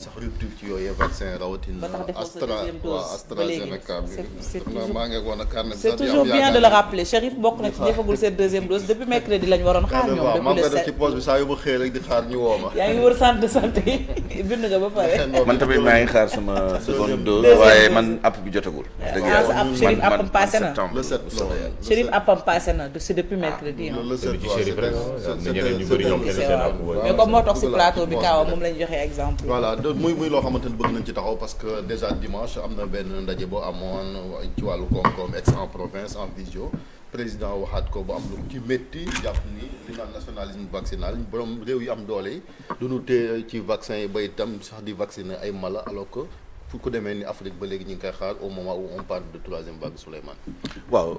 sax rupture ci yooyu vaccin rawatina. AstraZeneca bi. maa ngi woon ak carnet c'est toujours bien de le rappeler Chérif bokk na ci defagul seen deuxième dose depuis mercredi lañ waroon xaar ñoom. depuis le 7 def ci poche bi saa yu ma xëy rek di xaar ñu woo ma. yaa ngi wër centre de santé yi bind nga ba pare. man tamit maa ngi xaar sama seconde dose. waaye man app bi jotagul. dëgg yàlla man Chérif appam passé na. le 7 Chérif appam passé na c'est depuis mercredi. le 7 ci Chérif rek ñeneen ñu bëri ñoom kenn seen app mais comme moo toog si plateau bi Kaawa moom lañ joxe exemple. voilà muy loo xamante ni bëgg nañ ci taxaw parce que déjà dimanche am na benn ndaje boo amoon ci wàllu koom-koom Aix-en-Provence en visio président waxaat ko bu am lu ci métti jàpp ni li naan nationalisme vaccinal borom réew yi am doole yi duñu téye ci vaccin yi ba itam sax di vacciner ay mala alors que fu ko demee ni Afrique ba léegi ñu ngi koy xaar au moment où on parle de troisième vague Souleymane. waaw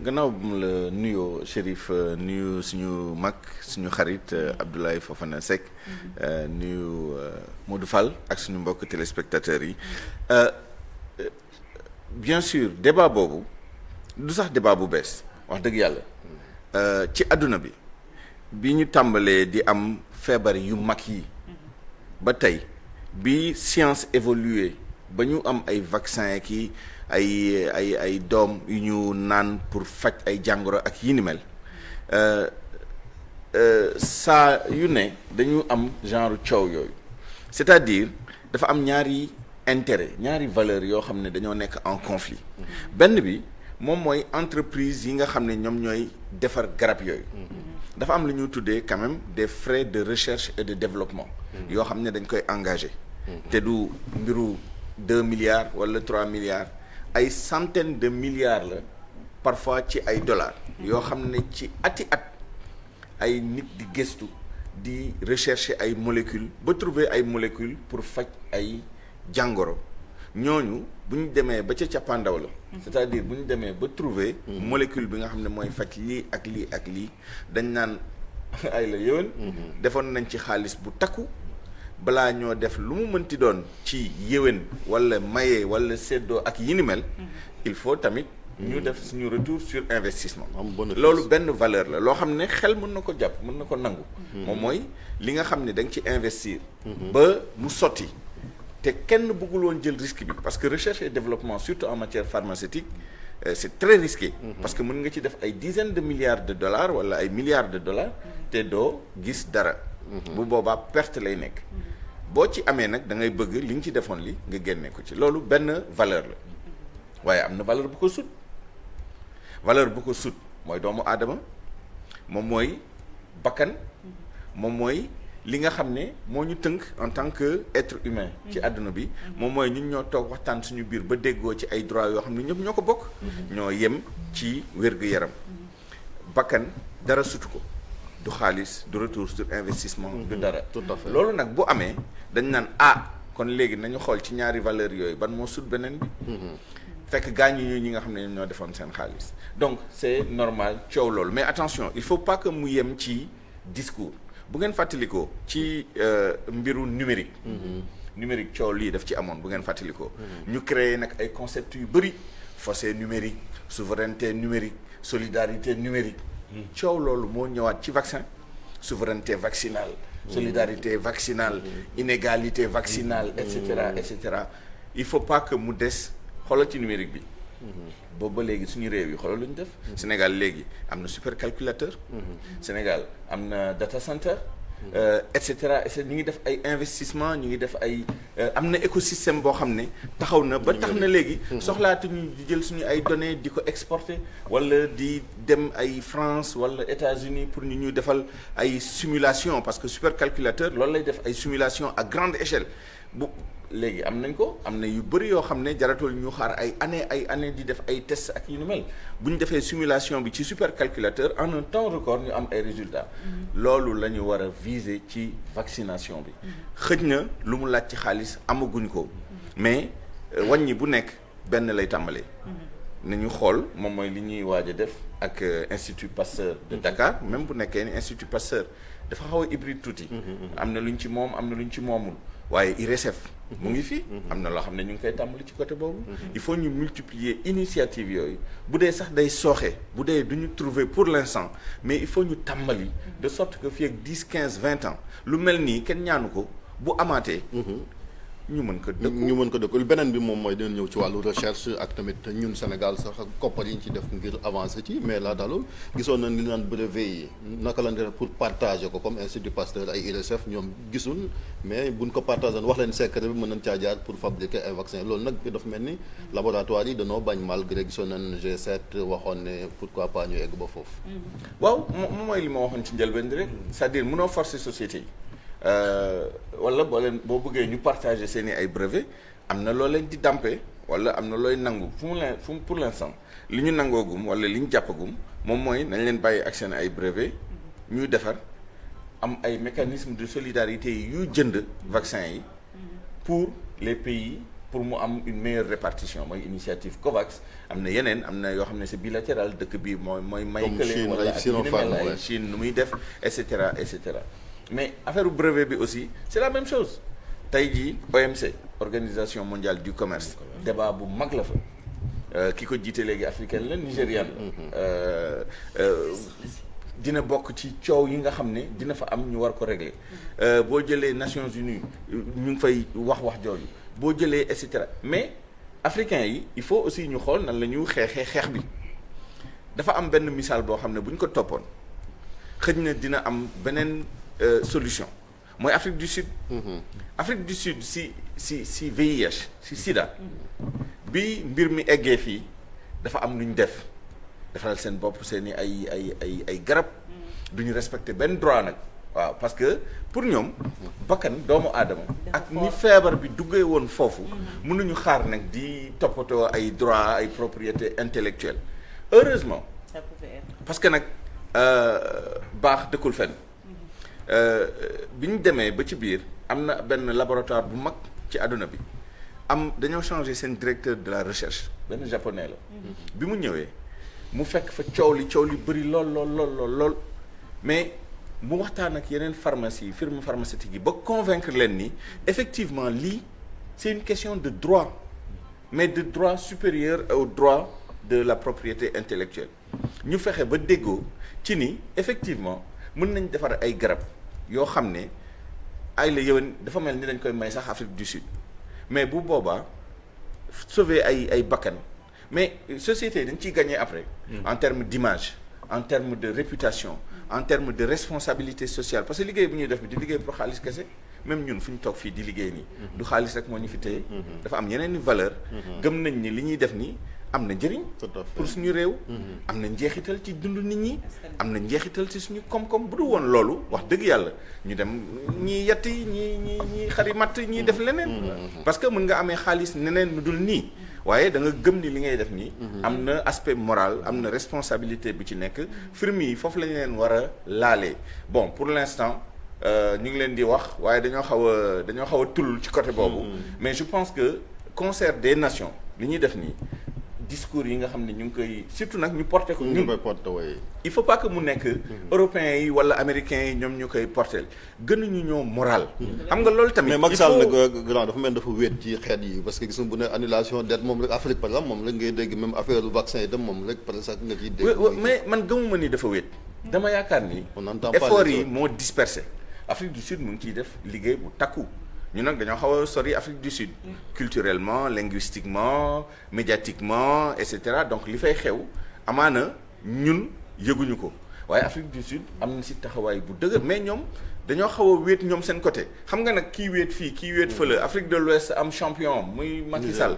gannaaw bu mu la nuyoo Chérif nuyu suñu mag suñu xarit Abdoulaye Fofana Seck nuyu Modou Fall ak suñu mbokk téléspectateurs yi bien sûr débat boobu du sax débat bu bees wax dëgg yàlla ci àdduna bi ñu tàmbalee di am feebar yu mag yi ba tey bi science évolué ba ñu am ay vaccin ki ay doom yu ñu naan pour faj ay jàngoro ak yi ni mel saa yu ne dañu am genre coow yooyu c'est-à-dire dafa am ñaari intérêt ñaari valeur yoo xam ne dañoo nekk en conflit benn bi moom mooy entreprise yi nga xam ne ñoom ñooy defar garab yooyu dafa am lu ñu tuddee quand même des frais de recherche et de développement yoo xam ne dañ koy engagé te du mbiru 2 milliards wala 3 milliards ay centaines de milliards la parfois ci ay dollars yoo xam ne ci ati at ay nit di gëstu di rechercher ay molécules ba trouver ay molécules pour faj ay jàngoro ñooñu bu ñu demee ba ca cappaandaw la c'est-à-dire bu ñu demee ba trouver molécule bi nga xam ne mooy faj lii ak lii ak lii dañ naan ay la yéwén defoon nañ ci xaalis bu takku balaa ñoo def lu mu mënti doon ci yéwén wala maye wala séddoo ak yi ni mel il faut tamit ñu def suñu retour sur investissement loolu benn valeur la loo xam ne xel mën na ko jàpp mën na ko nangu moom mooy li nga xam ne da nga ci investir ba mu sotti te kenn bëggul woon jël risque bi parce que recherche et développement surtout en matière pharmaceutique c'est très risqué parce que mën nga ci def ay dizaines de milliards de dollars wala ay milliards de dollars te doo gis dara bu boobaa perte lay nekk boo ci amee nag da ngay bëgg li nga ci defoon li nga génne ko ci loolu benn valeur la waaye am na valeur bu ko sut mooy doomu aadama moom mooy bakkan moom mooy li nga xam ne moo ñu tënk en tant que être humain ci àdduna bi moom mooy ñun ñoo toog waxtaan suñu biir ba déggoo ci ay droits yoo xam ne ñëpp ñoo ko bokk ñoo yem ci wér-gu-yaram bakkan dara sutu ko du xaalis du retour sur investissement du dara tout à fait loolu nag bu amee dañ naan kon léegi nañu xool ci ñaari valeurs yooyu ban moo sut beneen bi fekk gaañu ñu ñi nga xam ne ñoo defoon seen xaalis donc c'est normal coow loolu mais attention il faut pas que mu yem ci discours bu ngeen fàttalikoo ci mbiru numérique numérique coow lii daf ci amoon bu ngeen fàttalikoo ñu créé nag ay concepts yu bëri fossé numérique souveraineté numérique solidarité numérique coow loolu moo ñëwaat ci vaccin souveraineté vaccinale solidarité vaccinale inégalité vaccinale et cetera il faut pas que mu des xoolal ci numérique bi boobu ba léegi suñu réew yi xoolal lu ñu def Sénégal léegi am na supercalculateur Sénégal am na data center et cetera ñu ngi def ay investissement ñu ngi def ay am na écosystème boo xam ne taxaw na ba tax na léegi soxlaatuñu di jël suñu ay données di ko exporter wala di dem ay France wala États-Unis pour ñu defal ay simulation parce que supercalculateur loolu lay def ay simulation à grande échelle bu léegi am nañ ko am na yu bëri yoo xam ne jaratul ñu xaar ay année di def ay tests ak yu ni mel bu ñu defee simulation bi ci supercalculateur en un temps record ñu am ay résultats loolu la ñu war a viser ci vaccination bi xëj na lu mu laaj ci xaalis amaguñ ko mais wàññi bu nekk benn lay tàmbalee nañu xool moom mooy li ñuy waaj a def ak Institut Pasteur de Dakar même bu nekkee ni Institut Pasteur dafa xaw a hybride tuuti am na lu ñu ci moom am na lu ñu ci moomul waaye IRESSEF mu ngi fi am na loo xam ne ñu ngi koy tàmbali ci côté boobu il faut ñu multiplier initiative yooyu bu dee sax day sooxe bu dee du ñu trouver pour l'instant mais il faut ñu tàmbali de sorte que fii ak 10 15 20 ans lu mel nii kenn ñaanu ko bu amaatee. ñu mën ko dëkku beneen bi moom mooy dinañ ñëw ci wàllu recherche ak tamit ñun Sénégal sax ak koppar yi ñu ci def ngir avancer ci mais là dalul gisoon nañ li naan brevet yi naka la def pour partager ko comme Institut Pasteur ay IRSF ñoom gisul mais buñ ko partager wax leen secret bi mën nañ caa jaar pour fabriquer ay vaccin loolu nag dafa mel ni laboratoire yi dañoo bañ malgré gisoon nañ G7 waxoon ne pourquoi pas ñu egg ba foofu. waaw moom mooy li ma waxoon ci njëlbeen rek c'est-à-dire mënoo forcer société yi. wala boo bëggee ñu partager seeni ay brevet am na loo leen di dampe wala am na looy nangu pour l'instant li ñu nangoogum wala li ñu jàppagum moom mooy nañ leen bàyyi ak seen ay brevet ñuy defar am ay mécanismes de solidarité yu jënd vaccin yi pour les pays pour mu am une meilleure répartition mooy initiative COVAX am na yeneen am na yoo xam ne c'est bilatéral dëkk bi mooy may kële wala ak yu ni mel ay Chine nu muy def et cetera et cetera mais affaire brevet bi aussi c'est la même chose tey jii OMC organisation mondiale du commerce débat bu mag la fa ki ko jiite léegi africaine la nigériane la dina bokk ci coow yi nga xam ne dina fa am ñu war ko régler boo jëlee Nations Unies ñu ngi fay wax jooju boo jëlee et cetera mais africains yi il faut aussi ñu xool nan la ñu xeex bi dafa am benn misaal boo xam ne bu ñu ko toppoon xëj na dina am beneen solution mooy Afrique du Sud. Afrique du Sud si VIH si Sida bi mbir mi eggee fii dafa am lu ñu def defaral seen bopp seen i ay garab du ñu respecter benn droit nag waaw parce que pour ñoom bakkan doomu aadama ak ni feebar bi duggee woon foofu mënuñu xaar nag di toppatoo ay droit ay propriété intellectuelle heureusement parce que nag baax dëkkul fenn. bi ñu demee ba ci biir am na benn laboratoire bu mag ci àdduna bi dañoo changé seen directeur de la recherche benn japonais la bi mu ñëwee mu fekk fa coow li bëri lool mais mu waxtaan ak yeneen pharmacie firme pharmaceutique yi ba convaincre leen ni effectivement lii c'est une question de droit mais de droit supérieur au droit de la propriété intellectuelle ñu fexe ba déggoo ci ni effectivement mën nañ defar ay garab yoo xam ne ay la yëwen dafa mel ni dañ koy may sax Afrique du Sud mais bu boobaa sauver ay bakkan mais société dañ ciy gagner après en termes d'image en termes de réputation en termes de responsabilité sociale parce que liggéey bu ñuy def bi di liggéey pour xaalis kese même ñun fu ñu toog fii di liggéey nii du xaalis rek moo ñu fi téye dafa am yeneen i valeur gëm nañ ni li ñuy def nii am na njëriñ pour suñu réew am na njeexital ci dund nit ñi am na njeexital ci suñu koom-koom bu du woon loolu wax dëgg yàlla ñu dem ñii yetti ñii xari matt ñii def leneen parce que mën nga amee xaalis neneen nu dul nii waaye da nga gëm ni li ngay def nii am na aspect moral am na responsabilité bi ci nekk firme yi foofu lañu leen war a laalee bon pour l'instant ñu ngi leen di wax waaye dañoo xaw a tul ci côté boobu mais je pense que concert des nations li ñuy def nii discours yi nga xam ne ñu ngi koy surtout nag ñu porté ko ñun il faut pas que mu nekk européens yi wala américains yi ñoom ñu koy porté gënuñu ñoo moral xam nga loolu tamit mais Macky Sall nag grand dafa mel dafa wéet ci xeet yi parce que gis nga bu ne annulation dette moom rek Afrique par exemple moom rek ngay dégg même affaire vaccin yi dem moom rek parce que nga ciy dégg mais man gëmuma ni dafa wéet dama yaakaar ni effort yi moo dispersé Afrique du Sud mu ngi ciy def liggéey bu takku ñu nag dañoo xaw a sori Afrique du Sud culturellement linguistiquement médiatiquement et cetera donc li fay xew amaana ñun yëguñu ko waaye Afrique du Sud am na si taxawaay bu dëgër mais ñoom dañoo xaw a wéet ñoom seen côté xam nga nag kii wéet fii kii wéet fële Afrique de l'Ouest am champion muy Macky Sall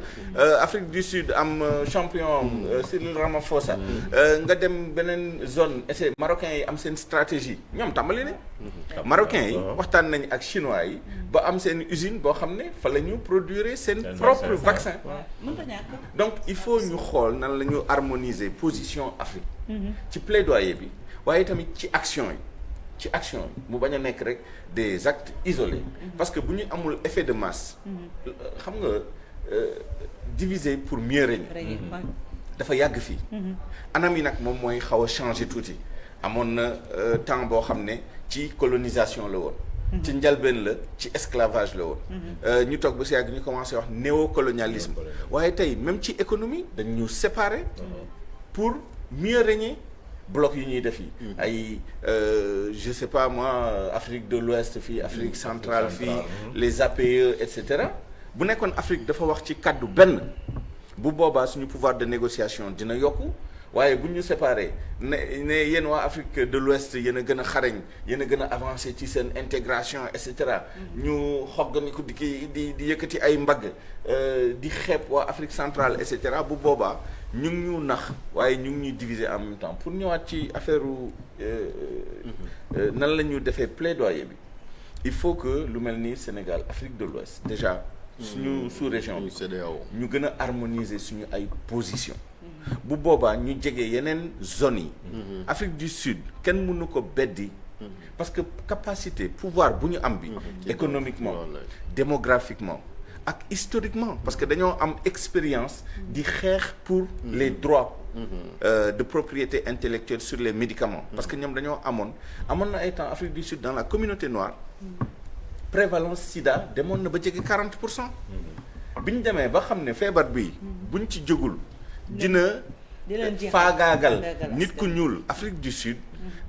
Afrique du Sud am champion Cyril Ramaphosa nga dem beneen zone et marocains yi am seen stratégie ñoom tàmbali ne marocains yi waxtaan nañ ak chinois yi ba am seen usine boo xam ne fa la ñu produire seen propre vaccin donc il faut ñu xool nan la ñu harmoniser position Afrique ci plaidoyer bi waaye tamit ci action yi mu bañ a nekk rek des actes isolés parce que bu ñu amul effet de masse xam nga diviser pour mieux régner dafa yàgg fii anam yi nag moom mooy xaw a changer tuuti amoon na temps boo xam ne ci colonisation la woon ci njalbeen la ci esclavage la woon ñu toog ba si yàgg ñu commencé wax néocolonialisme waaye tey même ci économie dañ ñu séparer pour mieux régner bloc yi ñuy def yi ay je sais pas moi Afrique de l'Ouest fii Afrique centrale fii les APE et cetera bu nekkoon Afrique dafa wax ci kaddu benn bu boobaa suñu pouvoir de négociation dina yokku waaye bu ñu séparé ne yéen waa Afrique de l'Ouest yéen a gën a xarañ yéen a gën a avancé ci seen intégration et cetera ñu xogganiku di yëkkati ay mbagg di xeeb waa Afrique centrale et cetera bu boobaa ñu ngi ñu nax waaye ñu ngi ñuy diviser en même temps pour ñëwaat ci affaire nan la ñu defee plaidoyer bi il faut que lu mel ni Sénégal Afrique de l'Ouest déjà suñu sous-région bi ñu gën a harmoniser suñu ay position bu boobaa ñu jege yeneen zones yi Afrique du Sud kenn mënu ko beddi parce que capacité pouvoir bu ñu am bi économiquement démographiquement ak historiquement parce que dañoo am expérience di xeex pour les droits de propriété intellectuelle sur les médicaments parce que ñoom dañoo amoon na ay temps Afrique du Sud dans la communauté noire prévalence sida demoon na ba jege 40% bi ñu demee ba xam ne feebar bi buñ ci jógul dina faagaagal nit ku ñuul Afrique du Sud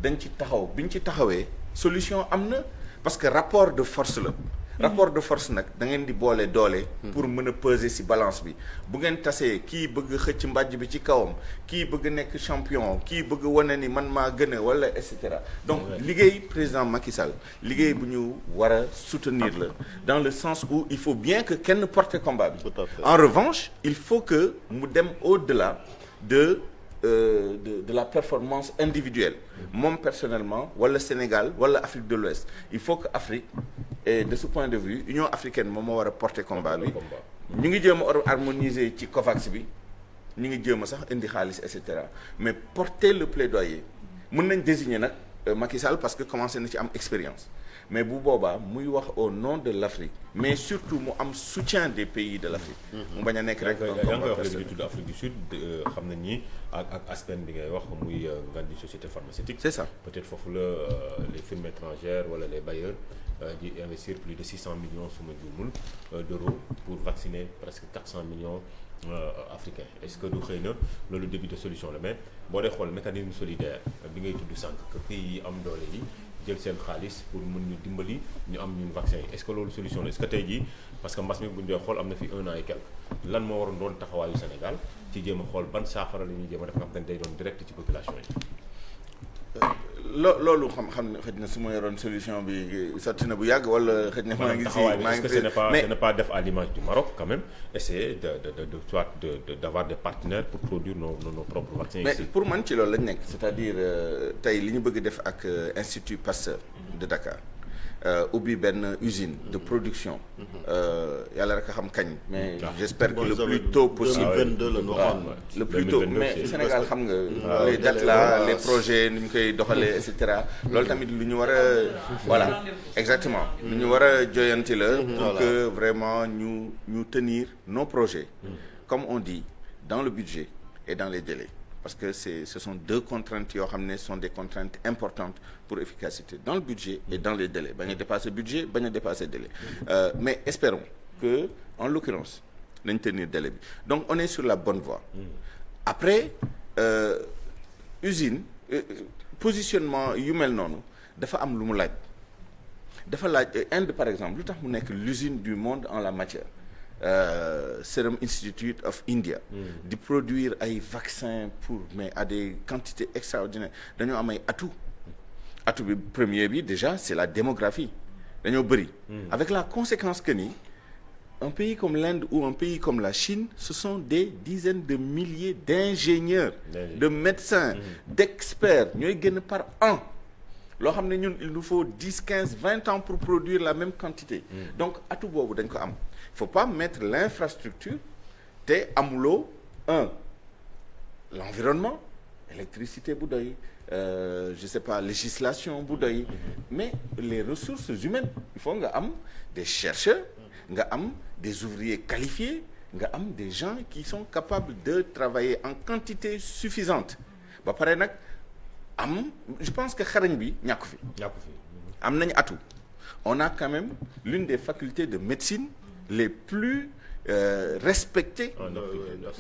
dañ ci taxaw bi ñu ci taxawee solution am na parce que rapport de force la rapport de force nag da ngeen di boole doole pour mën a peser ci balance bi bu ngeen tasee kii bëgg xëcc mbàjj bi ci kawam kii bëgg nekk champion kii bëgg wane ni man maa gën a wala et cetera donc liggéey président Macky Sall liggéey bu ñu war a soutenir la dans le sens où il faut bien que kenn porte combat bi en revanche il faut que mu dem au-delà de la performance individuelle moom personnellement wala Sénégal wala Afrique de l'Ouest il faut que Afrique et de ce point de vue Union africaine moom moo war a porter combat bi ñu ngi jéem a harmoniser ci COVAX bi ñu ngi jéem a sax indi xaalis et cetera mais porter le plaidoyer mën nañ désigner nag Macky Sall parce que commencé na ci am expérience mais bu boobaa muy wax au nom de l'Afrique mais surtout mu am soutien des pays de l'Afrique mu bañ a nekk rek yaa ngi koy wax léegi tudd Afrique du Sud xam nañ ni ak Aspen bi ngay wax muy grande société pharmaceutique c'est ça peut-être foofu la les firmes étrangères wala les bailleurs di investir plus de 600 millions su ma juumul d'euros pour vacciner presque 400 millions africains est-ce que du xëy na loolu début de solution la mais boo dee xool mécanisme solidaire bi ngay tudd sànq que pays yi am doole yi jël seen xaalis pour mën ñu dimbali ñu am ñun vaccin yi est-ce que loolu solution la est-ce que tey jii parce que mbas mi bu ñu dee xool am na fi 1 an et quelque lan moo waroon doon taxawaayu Sénégal ci jéem a xool ban saafara la ñuy jéem a def nga xam te ne day doon direct ci population yi. loolu xam ne xëj na su ma yoroon solution bi sotti na bu yàgg wala xëj na maa ngi si maa ngi ce n'est pas def à l'image du Maroc quand même essayer d'avoir des partenaires pour produire nos propres vaccins mais ici. pour man ci loolu lañ nekk c'est-à-dire tey li ñu bëgg def ak Institut Pasteur de Dakar ubbi benn usine de production yàlla rek a xam kañ mais j'espère que le plus tôt possible 2022 la ñu waxoon le plus tôt mais Sénégal xam nga les dates là les projets ni ñu koy doxalee et cetera loolu tamit lu ñu war a voilà exactement lu ñu war a joyanti la pour que vraiment ñu tenir nos projets comme on dit dans le budget et dans les délais parce que ce sont deux contraintes yoo xam ne sont des contraintes importantes pour efficacité dans le budget et dans les délais bañ a dépasser budget bañ a dépasser délai mais espérons que en l'occurrence nañ tenir délai bi donc on est sur la bonne voie après usine positionnement yu mel noonu dafa am lu mu laaj dafa laaj Inde par exemple lu tax mu nekk l'usine du monde en la matière Serum Institute of India di produire ay vaccins pour mais à des quantités extraordinaires dañoo am ay atout bi premier bi déjà c'est la démographie dañoo bëri avec la conséquence que ni un pays comme l'Inde ou un pays comme la Chine ce sont des dizaines de milliers d'ingénieurs de médecins d'experts ñooy génn par an loo xam ne ñun il nous faut 10, 15, 20 ans pour produire la même quantité donc atout boobu dañ ko am il faut pas mettre l'infrastructure te amuloo l'environnement électricité bu doy je sais pas législation bu doy mais les ressources humaines il faut nga am des chercheurs nga am des ouvriers qualifiés nga am des gens qui sont capables de travailler en quantité suffisante ba pare nag je pense que xarañ bi ñàkk fi am nañu atout on a quand même l'une des facultés de médecine les plus respectées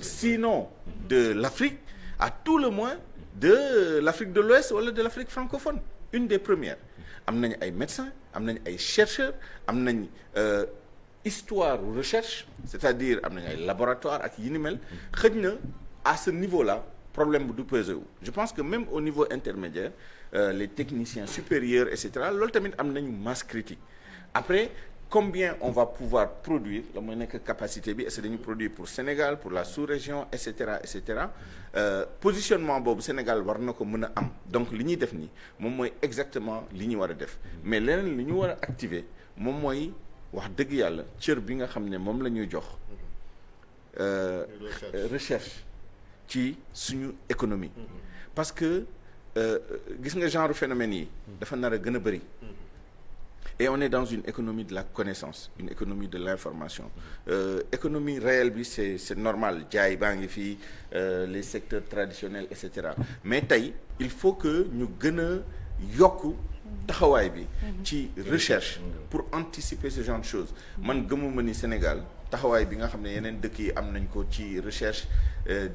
sinon de l'Afrique à tout le moins de l'Afrique de l'Ouest wala de l'Afrique francophone une des premières am nañ ay médecins am nañ ay chercheurs am nañ histoire ou recherche c'est-à-dire am nañ ay laboratoire ak yi ni mel xëj na à ce niveau-là problème bu du peser wu je pense que même au niveau intermédiaire les techniciens supérieurs et cetera loolu tamit am nañu masse critique après combien on va pouvoir produire la mooy nekk capacité bi est-ce que dañu produire pour Sénégal pour la sous-région et cetera positionnement boobu Sénégal war na ko mën a am donc li ñuy def nii moom mooy exactement li ñu war a def mais leneen li ñu war a activer moom mooy wax dëgg yàlla cër bi nga xam ne moom la ñuy jox recherche ci suñu économie parce que gis nga genre phénomène yi dafa nar a gën a bëri et on est dans une économie de la connaissance une économie de l'information économie réelle bi c'est normal jaay baa ngi fii les secteurs traditionnels et cetera mais tey il faut que ñu gën a yokk taxawaay bi ci recherche pour anticiper ce genre de choses man gëmuma ni Sénégal taxawaay bi nga xam ne yeneen dëkk yi am nañ ko ci recherche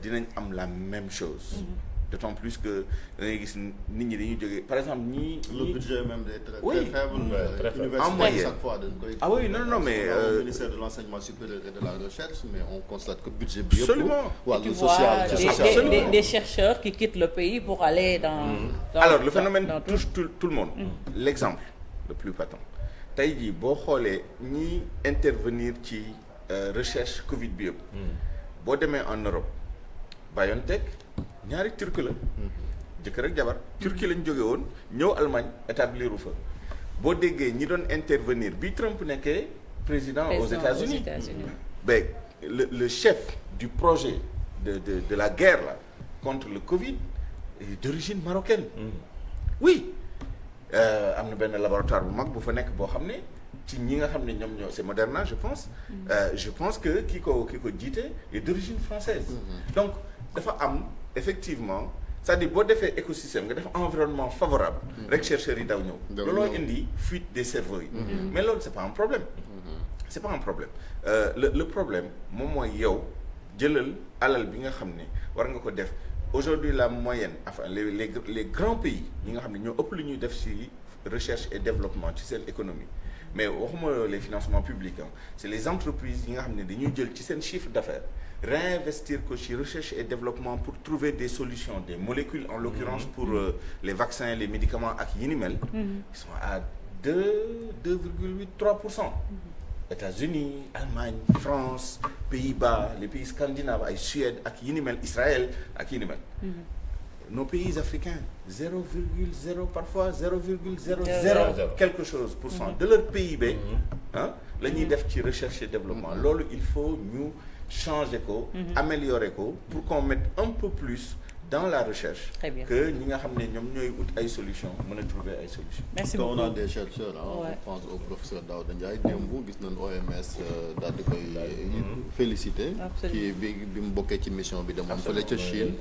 dinañ am la même chose d'autant plus que da ngay gis nit ñi dañuy jógee par exemple ñii. le budget même est très oui. très faible. En moyenne chaque fois dañ koy. ah oui non mais. au ministère de l'enseignement supérieur et de la recherche mais on constate que budget bi yëpp. absolument wàllu tu social vois des chercheurs qui quittent le pays pour aller dans alors le phénomène touche tout le monde. L'exemple le plus patent tey jii boo xoolee ñi intervenir ci recherche Covid bi yëpp. boo demee en Europe BioNTech ñaari turc la jëkkër ak jabar Turquie lañ jóge woon ñëw Allemagne établir fa boo déggee ñi doon intervenir bi Trump nekkee président aux États-Unis ben le chef du projet de la guerre là contre le Covid est d'origine marocaine oui am na benn laboratoire bu mag bu fa nekk boo xam ne ci ñi nga xam ne ñoom ñoo c'est Moderna je pense que ki ko jiite est d'origine française donc dafa am effectivement c'est-à-dire boo defee écosystème nga def environnement favorable rek chercheurs yi daw ñëw looloo indi fuite des cerveaux yi mais loolu c'est pas un problème le problème moom mooy yow jëlal alal bi nga xam ne war nga ko def aujourd'hui la moyenne enfin les grands pays ñi nga xam ne ñoo ëpp lu ñuy def ci recherche et développement ci seen économie mais waxuma les financements publics c'est les entreprises yi nga xam ne dañuy jël ci seen chiffre d'affaires réinvestir ko ci recherche et développement pour trouver des solutions des molécules en l'occurrence pour les vaccins les médicaments ak yi ni mel ils sont à 2,8-3%. États-Unis, Allemagne, France, Pays-Bas, les pays scandinaves ay Suède ak yi ni mel Israël ak yi ni mel nos pays africains 0,0 parfois 0,00 quelque chose pour cent de leur PIB la ñuy def ci recherche et développement loolu il faut ñu changer ko améliorer ko pour qu'on mette un peu plus dans la recherche que ñi nga xam ne ñoom ñooy ut ay solutions mën a trouver ay solutions. Merci beaucoup. on a des chercheurs on pense au professeur Daouda Ndiaye démb gis nañ OMS daal di koy féliciter ci bi mu bokkee ci mission bi demoon fële ca Chine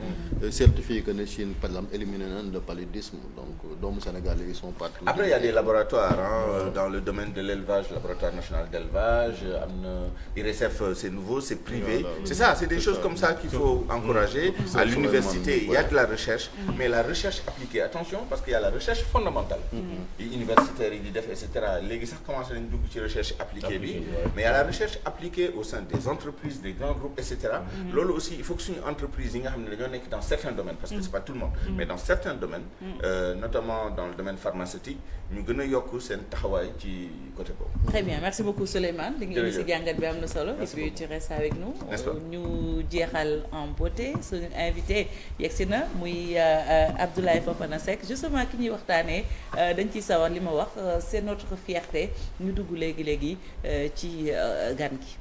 certifié que ne Chine par exemple éliminé nañ le paludisme donc doomu Sénégal yi sont partout. Après il y a des laboratoires dans le domaine de l'élevage laboratoire national d'élevage am na IRSF c'est nouveau c'est privé c'est ça c'est des choses comme ça qu'il faut encourager à l'université il y a de la recherche mais la recherche appliquée attention parce qu'il y a la recherche fondamentale yi universitaires yi di def et cetera léegi sax commencé nañ dugg ci recherche appliquée bi mais il y a la recherche appliquée au sein des entreprises des grands groupes et cetera loolu aussi il faut que suñu entreprise yi nga xam ne dañoo nekk dans certains domaines parce que c'est pas tout le monde mais dans certains domaines notamment dans le domaine pharmaceutique ñu gën a yokk seen taxawaay ci côté boobu. Très bien merci beaucoup Souleymane li nga indi si jàngat bi am na solo et puis tu restes avec nous ñu jeexal en beauté suñu invité yegsi na muy Abdoulaye Fofana Seck justement ki ñuy waxtaanee dañ ciy sawar li ma wax c'est notre fierté ñu dugg léegi ci gan gi.